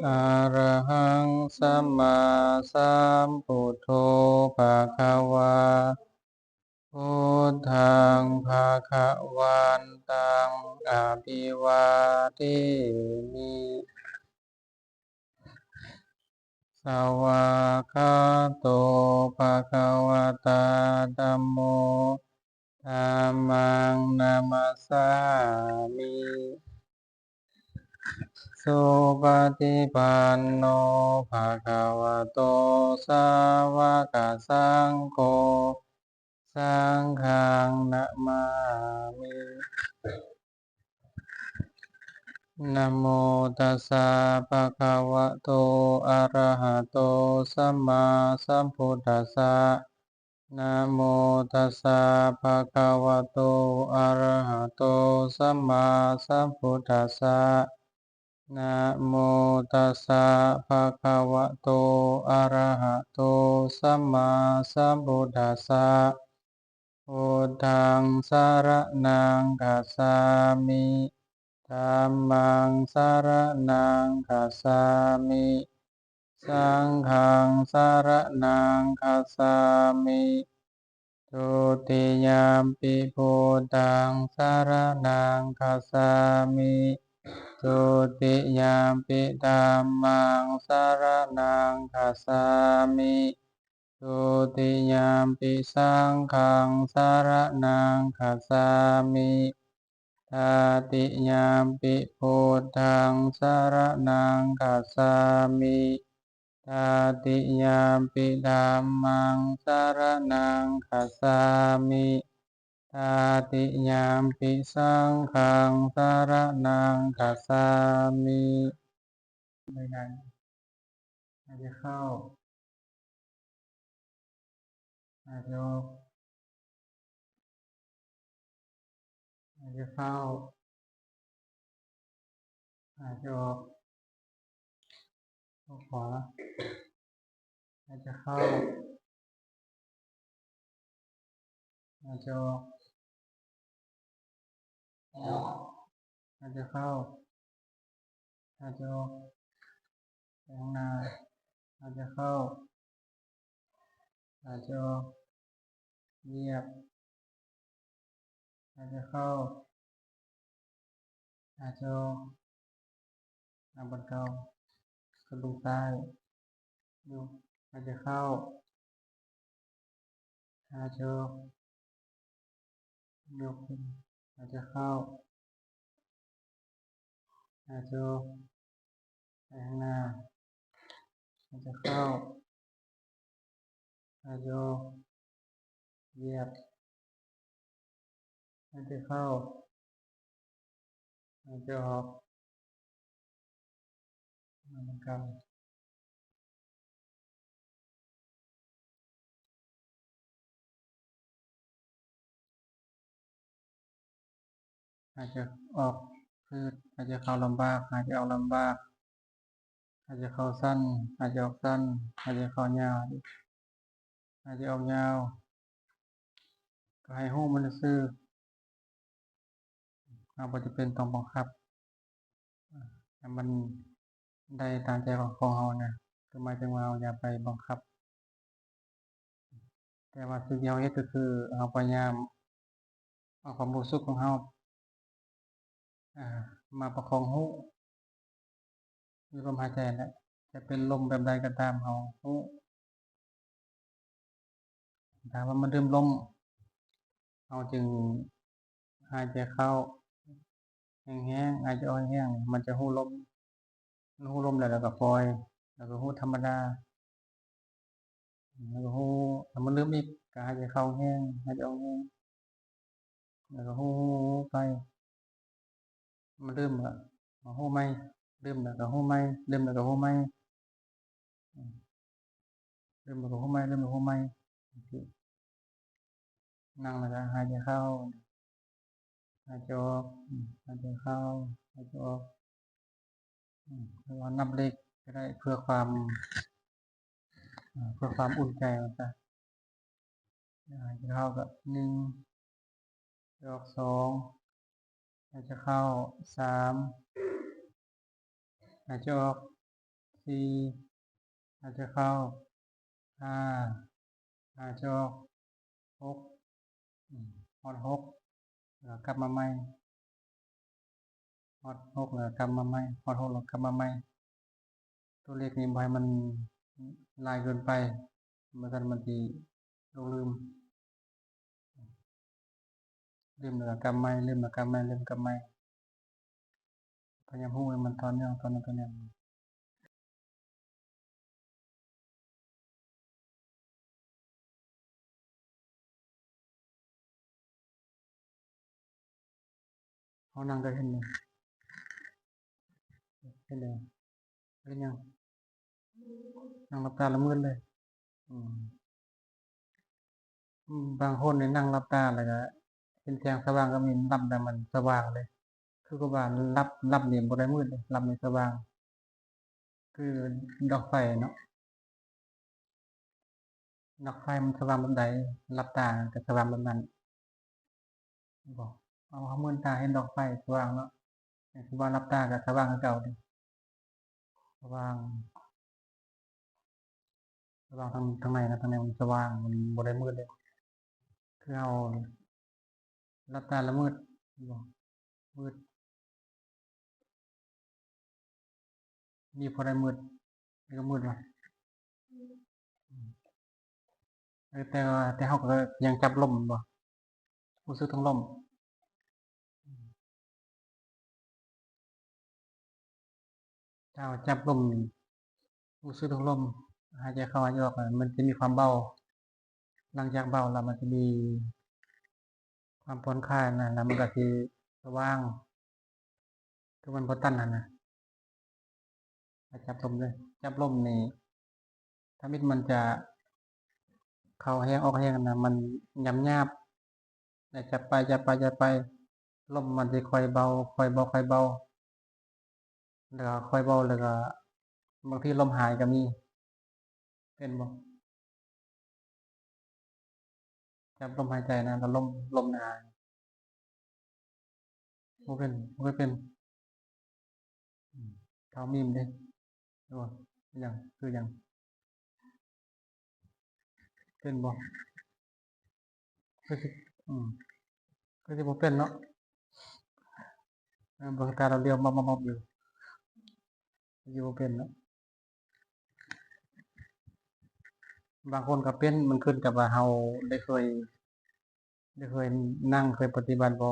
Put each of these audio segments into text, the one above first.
อะระหังสัมมาสัมพุทโธภะคะวาพุทธังภะคะวันตังอะภิวาเทมิสวากขาโตภะคะวะตาธัมโมธัมมังนามัสสามิสุปฏิปันโนภะคะวะโตสาวกสังโฆสังฆังนะมามินะโมตัสสะภะคะวะโตอะระหะโตสัมมาสัมพุทธัสสะนะโมตัสสะภะคะวะโตอะระหะโตสัมมาสัมพุทธัสสะนะโมตัสสะภะคะวะโตอะระหะโตสัมมาสัมพุทธัสสะพุทธังสรณังคัจฉามิธัมมังสรณังคัจฉามิสังฆังสรณังคัจฉามิทุติยมปิพุทธังสรณังคัจฉามิทุติยมปิธัมมังสรณังคัจฉามิทุติยมปิสังฆังสรณังคัจฉามิตติยมปิพุทธังสรณังคัจฉามิตติยมปิธัมมังสรณังคัจฉามิตติยมปิสังฆังสรณังคัจฉามิไม่ได้หายใจเข้าหายใจออกหายใจเข้าหายใจออกเข้าขวาหายใจเข้าหายใจออกหายใจเข้าหายใจออกไปข้างหน้าหายใจเข้าหายใจออกเงียบหายใจเข้าหายใจออกหน้าบนเก่ากระดูกซ้ายยกหายใจเข้าหายใจออกยกขึ้นหายใจเข้าหายใจออกไปข้างหน้าหายใจเข้าหายใจออกเหยียดหายใจเข้าหายใจออกหน้าบนเก่าหายใจออกพืดหายใจเข้าลำบากหายใจออกลำบากหายใจเข้าสั้นหายใจออกสั้นหายใจเข้ายาวหายใจออกยาวก็ให้หูมันซื่อเราบ่จะเป็นต้องบังคับให้มันได้ตามใจของเรานะคือหมายถึงว่าเราอย่าไปบังคับแต่ว่าสิ่งที่เราเฮ็ดก็คือเราพยายามเอาความรู้สึกของเราอ่ามาประคองหูอยู่ลมหายใจนั่นแหละจะเป็นลมแบบใดก็ตามเราหูถ้าว่ามันเริ่มล้มเราจึงหายใจเข้าแห้งๆหายใจออกแห้งๆมันจะหูลมมันหูลมแล้วเราก็ปล่อยแล้วก็หูธรรมดาแล้วก็หูถ้ามันลืมอีกก็หายใจเข้าแห้งหายใจออกแห้งแล้วก็หูไปมันลืมแล้วก็หูใหม่ลืมแล้วก็หูใหม่ลืมแล้วก็หูใหม่ลืมแล้วก็หูใหม่ลืมแล้วก็หูใหม่นั่งแล้วก็หายใจเข้าหายใจออกหายใจเข้าหายใจออกแล้วก็นับเลขก็ได้เพื่อความอุ่นใจมันจะหายใจเข้าก็1ออก2หายใจเข้า3หายใจออก สี่หายใจเข้าห้าหายใจออกหกฮอดหกแล้วกลับมาใหม่ฮอดหกแล้วกลับมาใหม่ฮอดหกแล้วกลับมาใหม่ตัวเลขนี้บ่ให้มันลายเกินไปมันกันมันสิลืมแล้วกำไม้ลืมแล้วกำไม้ลืมกำไม้พยายามพูดให้มันตอนเนื่องเขานั่งก็เห็นเลยเห็นเลยเห็นยังนั่งหลับตาละมืดเลยบางคนเนี่ยนั่งหลับตาแล้วก็เห็นแสงสว่างก็มีรับแต่มันสว่างเลยคือก็ว่ารับเนี่ยบ่ได้มืดเลยรับเนี่ยสว่างคือดอกไฟเนาะดอกไฟมันสว่างแบบใดรับตาก็สว่างแบบนั้นบอกเอามือตาเห็นดอกไฟสว่างเนาะสว่างรับตาก็สว่างคือเก่าเลยสว่างทางในนะทางในมันสว่างมันบ่ได้มืดเลยคือเอารับตาละมืดบอกมืดมีพอได้มืดนี่ก็มืดว่ะแต่เขาก็ยังจับลมบ่รู้สึกทั้งลมถ้าจับลมรู้สึกทั้งลมหายใจเข้าหายใจออกมันจะมีความเบาหลังจากเบาแล้วมันจะมีความผ่อนคลายนะแล้วมันก็คือสว่างคือมันพอตันนะจับลมเลยจับลมนี่ถ้ามิดมันจะเข้าแห้งออกแห้งนะมันหยาบแต่จะไปลมมันจะค่อยเบาแล้วก็ค่อยเบาแล้วก็บางทีลมหายก็มีเป็นบ่จับลมหายใจนะแล้วลมหายบ่เป็นเขามีมเด้ดูอย่างคืออย่างเป็นบ่คือสิคือสิบ่เป็นเนาะบางตาเราเรียวมอบอยู่บ่เป็นเนาะบางคนก็เป็นมันขึ้นกับว่าเราได้เคยนั่งเคยปฏิบัติบ่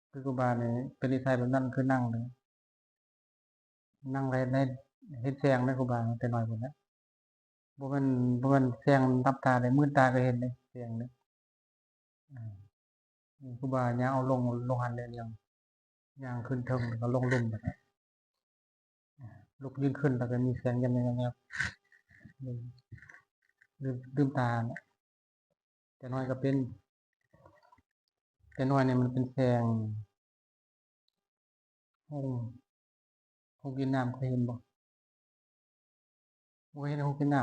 คือครูบานี่เป็นนิสัยแบบนั้นคือนั่งเลยนั่งได้เฮ็ดแซงได้ครูบาแต่น้อยพุ่นนะบ่แม่นแซงรับตาได้มืดตาก็เห็นเลยแซงเด้ครูบาย่างเอาลงหันเลยย่างขึ้นเทิงแล้วก็ลงลุ่มแบบนั้นลุกยืนขึ้นแล้วก็มีแสงแยบลืมตาแต่น้อยก็เป็นแต่น้อยเนี่ยมันเป็นแสงห้องกินน้ำเคยเห็นบ่เห็นห้องกินน้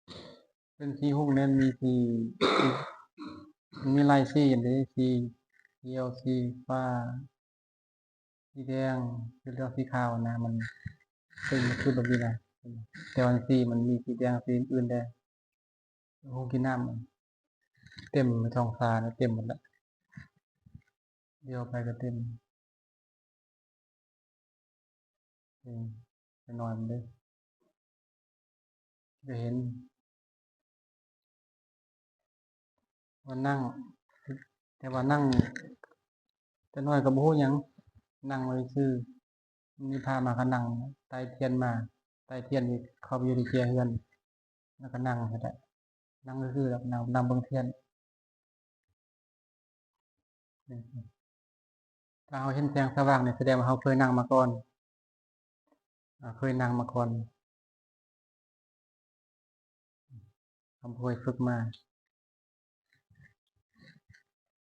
ำเป็นสีห้องนั้นมีลายสีอย่างนี้สีเขียวสีฟ้าสีแดงสีเหลืองสีขาวนะมันคือแบบนี้นะแต่วันสีมันมีสีแดงสีอื่นแดงห้องกินน้ำเต็มท้องฟ้านะเต็มหมดแล้วเดียวไปก็เต็มไปนอนเลยจะเห็นว่านั่งแต่ว่านั่งแต่น้อยก็บ่ฮู้หยังนั่งไว้ซื่อมีพามาก็นั่งไต่เทียนมาไต่เทียนนี่เข้าไปอยู่ในเกียร์เฮือนแล้วก็นั่งก็ได้นั่งซื่อๆแล้วนั่งเบิ่งเทียนถ้าเราเห็นแสงสว่างเนี่ยแสดงว่าเราเคยนั่งมาก่อนเคยนั่งมาก่อนเราเคยฝึกมา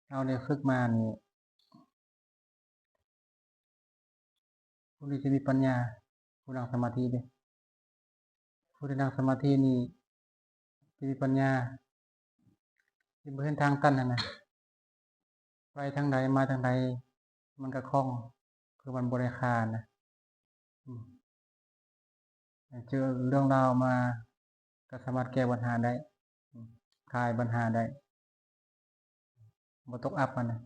เราเนี่ยฝึกมานี่ผู้ที่จะมีปัญญาผู้นั่งสมาธิเด้ผู้ที่นั่งสมาธินี่จะมีปัญญาที่บ่เห็นทางตันนั่นน่ะไปทางใดมาทางใดมันก็คล่องคือมันบ่ได้คร้านนะ เจอเรื่องราวมาก็สามารถแก้ปัญหาได้คลายปัญหาได้บ่ตกอับมันนะ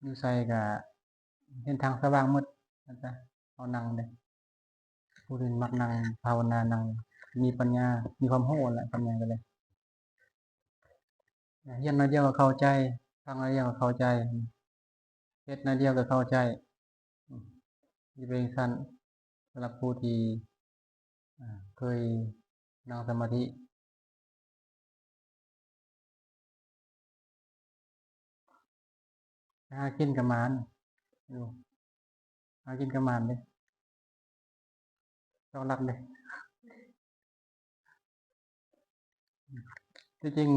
อยู่ไสก็เห็นทางสว่างหมดนะจ๊ะเอานั่งเด้ผู้ที่มักนั่งภาวนานั่งมีปัญญามีความรู้แหละปัญญาก็เลยเรียนน้อยเดียวก็เข้าใจฟังน้อยเดียวก็เข้าใจเฮ็ดน้อยเดียวก็เข้าใจสิเป็นจั่งซั้นสำหรับผู้ที่เคยนั่งสมาธิหากินกับหมานอยู่หากินกับหมานเด้ต้องรักเด้ที่จริง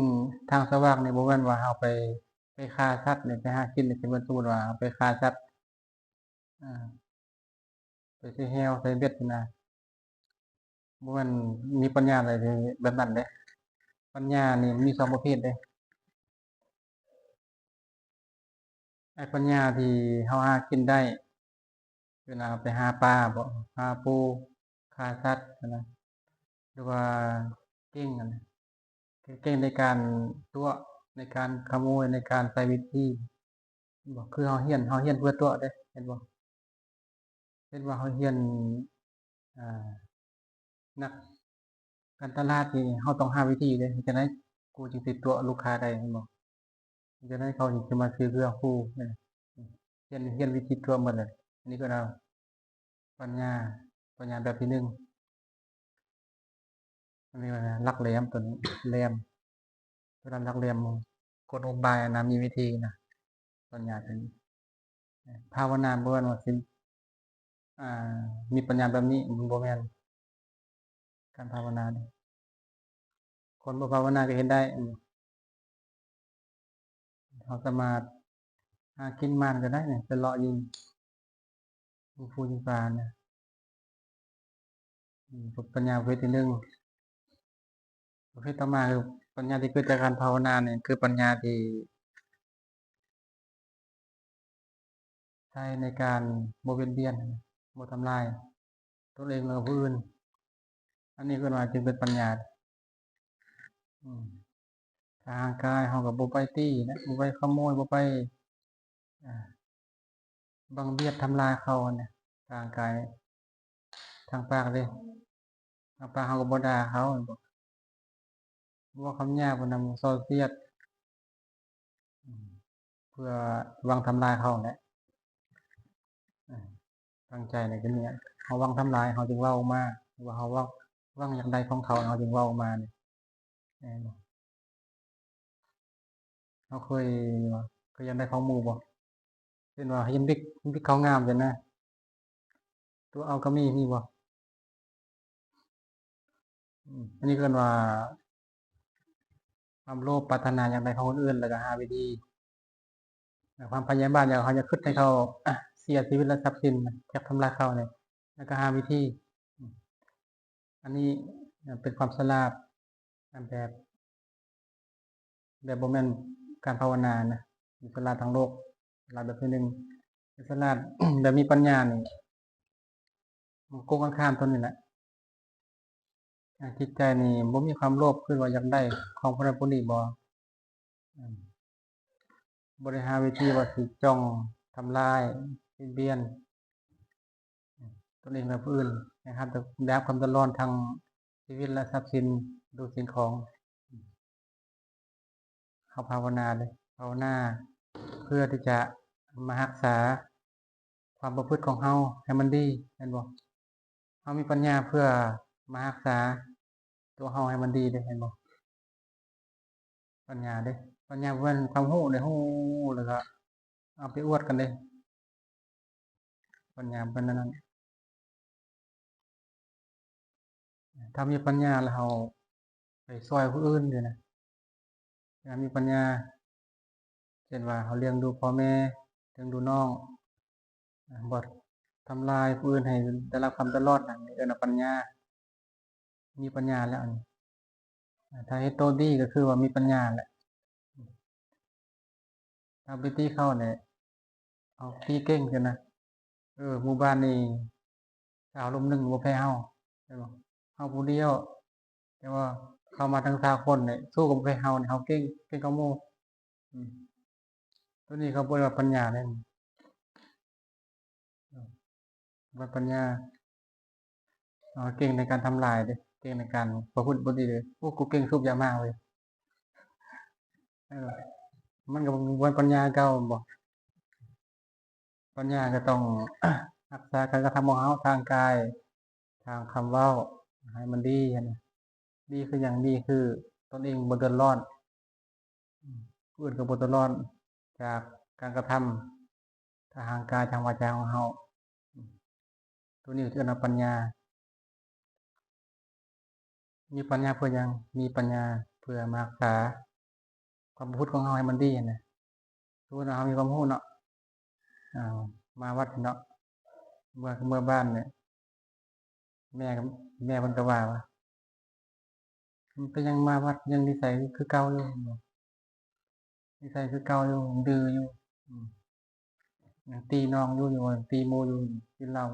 ทางสว่างนี่บ่แม่นว่าเฮาไปฆ่าสัตว์นี่ไปหากินนี่สิเบิ่นสมมุติว่าไปฆ่าสัตว์ไปใส่แฮวใส่เบ็ดนี่นะบ่แม่นมีปัญญาอะไรแบบนั้นเด้ปัญญานี่มี2ประเภทเด้ไอ้ปัญญาที่เฮาหากินได้เวลาไปหาปลาบ่หาปูฆ่าสัตว์นะหรือว่าเก่งอะนะเก่งในการตัวในการขโมยในการใช้วิธีบ่คือเฮาเรียนเพื่อตัวเด้เห็นบ่เห็นว่าเฮาเรียนอ่านักการตลาดนี่เฮาต้องหาวิธีเด้เฮ็ดจั่งใดกูจึงสิตัวลูกค้าได้แม่นบ่เฮ็ดจั่งใดเขาถึงจะมาซื้อเครื่องกูนั่นเรียนวิธีตัวหมดเลยอันนี้ก็เอาปัญญาปัญญาแบบที่1อันนี้ว่าลักแหลมตัวนี้แหลมตัวนั้นลักแหลมกลอุบายนะมีวิธีนะปัญญาตัวนี้ภาวนาบ่แม่นว่าสิอ่ามีปัญญาแบบนี้บ่แม่นการภาวนานี่คนบ่ภาวนาก็เฮ็ดได้เขาสามารถหากินมันก็ได้เนี่ยไปเลาะยิงฟูยิงปลาเนี่ยฝึกปัญญาประเภทที่หนึ่งประเภทต่อมาคือปัญญาที่เกิดจากการภาวนาเนี่ยคือปัญญาที่ใช้ในการบ่เบียดเบียนบ่ทำลายตัวเองหรือผู้อื่นอันนี้ก็ว่าจึงเป็นปัญญาอืมทางกายเราก็บ่ไปตี้นะบ่ไปขโมยบ่ไปอ่าบังเบียดทำลายเขาเนี่ยทางกายทางปากเลยทางปากเราก็บ่ด่าเขาบ่คำหยาบบ่นำโซเซียสเพื่อหวังทำลายเขาแหละตั้งใจในก็เนี่ยเขาหวังทำลายเขาจึงเว้าออกมาว่าเขาหวังอย่างใดของเขาเขาจึงเว้าออกมาเนี่ยเขาเคยอยากได้ของหมู่บ่เช่นว่าเห็นเด็กเขางามจังนะตัวเอาก็มีบ่อันนี้ก็เอิ้นว่าความโลภปรารถนาอย่างใดของคนอื่นแล้วก็หาวิธีความพยาบาทอยากเขาจะคิดให้เขาเสียชีวิตและทรัพย์สินจักทำลายเขาเนี่ยแล้วก็หาวิธีอันนี้เป็นความฉลาดแบบบ่แม่นการภาวนานะฉลาดทางโลกฉลาดแบบที่หนึ่งฉลาด แบบมีปัญญานี่มันโกงกันข้ามตัวนี้แหละจิตใจนี่บ่มีความโลภคือว่าอยากได้ของผู้นั้นผู้นี้บ่บ่ได้หาวิธีว่าสิจ้องทำลายเบียดตนเองและผู้อื่นนะครับได้รับความเดือดร้อนทางชีวิตและทรัพย์สินดูสิ่งของเขาภาวนาเลยภาวนาเพื่อที่จะมารักษาความประพฤติของเฮาให้มันดีแม่นบ่เฮามีปัญญาเพื่อมารักษาตัวเฮาให้มันดีเด้เห็นบ่ปัญญาเด้ปัญญาเพิ่นความรู้ได้รู้แล้วก็เอาไปอวดกันเด้ปัญญาเพิ่นนั้นถ้ามีปัญญาแล้วเฮาไปช่วยผู้อื่นนี่นะถ้ามีปัญญาเช่นว่าเฮาเลี้ยงดูพ่อแม่เลี้ยงดูน้องบ่ทำลายผู้อื่นให้ได้รับความเดือดร้อนนั่นเอิ้นว่าปัญญามีปัญญาแล้วอันนี้ถ้าเฮ็ดตัวดีก็คือว่ามีปัญญาแหละถ้าไปตีเขาเนี่ยเอาตีเก่งจังนะหมู่บ้านนี่สาวลุมหนึ่งบ่แพ้เฮา ได้บ่เฮาผู้เดียวแต่ว่าเข้ามาทั้ง3คนเนี่ยสู้กับเฮาเนี่ยเฮาเก่งกว่าหมู่อืมตัวนี้เขาบ่ได้ว่าปัญญาเด้ว่าปัญญาเก่งในการทำลายเด้เก่งในการประพฤติบ่ดีเด้โอ้กูเก่งสูบยามาเว้ยเออมันก็บ่ปัญญาเก่าบ่ปัญญาก็ต้อง รักษาการกระทำของเฮาทางกายทางคำเว้าให้มันดีหั้นน่ะดีคือหยังดีคือตนเองบ่เดือดร้อนผู้อื่นก็บ่เดือดร้อนจากการกระทำทางกายทางวาจาของเฮาตัวนี้ชื่อว่าปัญญามีปัญญาเพื่อหยังมีปัญญาเพื่อมารักษาความประพฤติของเฮาให้มันดีหั้นน่ะสมมุติว่าเฮามีความรู้เนาะอ่ามาวัดเนาะเมื่อบ้านเนี่ยแม่ก็แม่เพิ่นก็ว่ามันเป็นหยังมาวัดยังนิสัยคือเก่าอยู่นิสัยคือเก่าอยู่ดื้ออยู่ยังตีน้องอยู่ตีหมู่อยู่กินเหล้า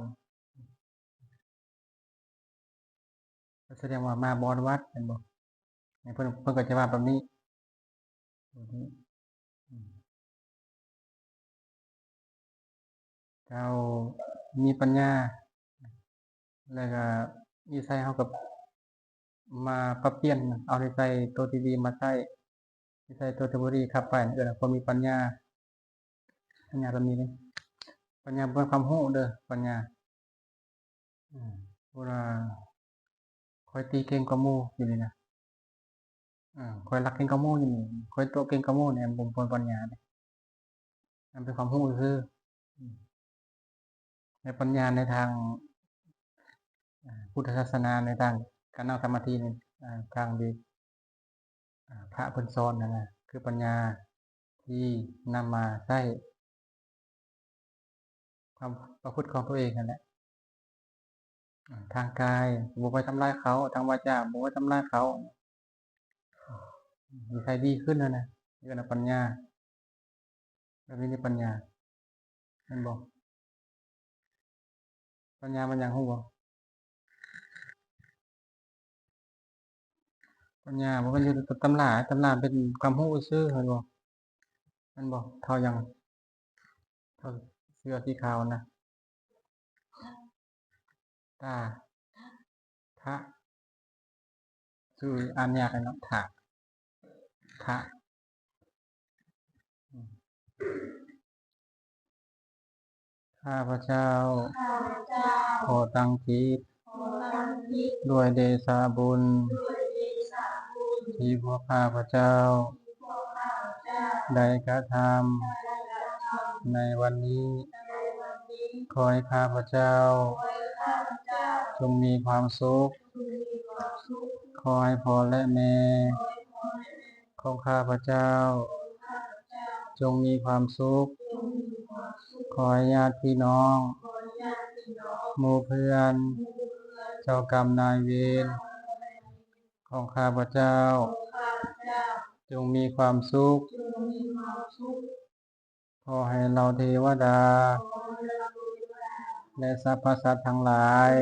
ก็แสดงว่ามาบ่อนวัดแม่นบ่เพิ่นก็จะว่าแบบนี้อืมเจ้ามีปัญญาแล้วก็นิสัยเฮาก็มาปรับเปลี่ยนเอานิสัยตัวที่ดีมาใช้นิสัยตัวที่บ่ดีขับไปเอิ้นว่าคนมีปัญญาปัญญาแบบนี้เด้ปัญญาบ่แม่นความรู้เด้อปัญญาเวลาข้อยตีเก่งกว่าหมู่อยู่นี่นะข้อยรักเก่งกว่าหมู่อยู่นี่ข้อยโต้เก่งกว่าหมู่เนี่ยบ่ปัญญาเดะมันเป็นความรู้ซื่ออืมแต่ปัญญาในทางพุทธศาสนาในทางการนั่งสมาธินี่ทางที่พระเพิ่นสอนนั่นน่ะคือปัญญาที่นำมาใช้ความประพฤติของตัวเองนั่นแหละทางกายบ่ไปทำร้ายเขาทางวาจาบ่ไปทำร้ายเขานิสัยดีขึ้นนั่นน่ะเรียกว่าปัญญาแบบนี้เรียกปัญญาแม่นบ่ปัญญามันหยังรู้บ่ปัญญาบ่แม่นอยู่กับตำราเป็นความรู้ซื่อแม่นบ่แม่นบ่เท่าหยังเท่าเสื้อสีขาวนะตาทะชื่ออ่านยากเลยเนาะทะอืมข้าพเจ้าขอตั้งจิตด้วยเดชะบุญที่พวกข้าพเจ้าได้กระทำในวันนี้ขอให้ข้าพเจ้าจงมีความสุขขอให้พ่อและแม่ของข้าพเจ้าจงมีความสุขขอให้ญาติพี่น้องหมู่เพื่อนเจ้ากรรมนายเวรของข้าพเจ้าจงมีความสุขขอให้เราเทวดาและสรรพสัตว์ทั้งหลาย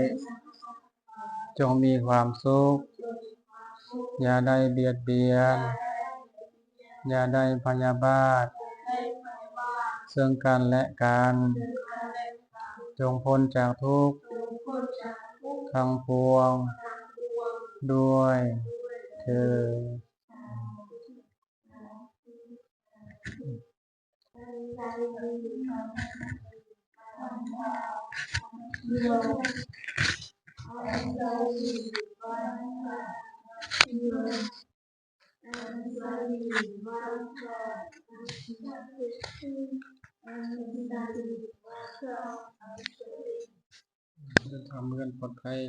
จงมีความสุขอย่าได้เบียดเบียนอย่าได้พยาบาทซึ่งกันและกันจงพ้นจากทุกข์ทั้งปวงด้วยเถิดทำเงินปลอดภัย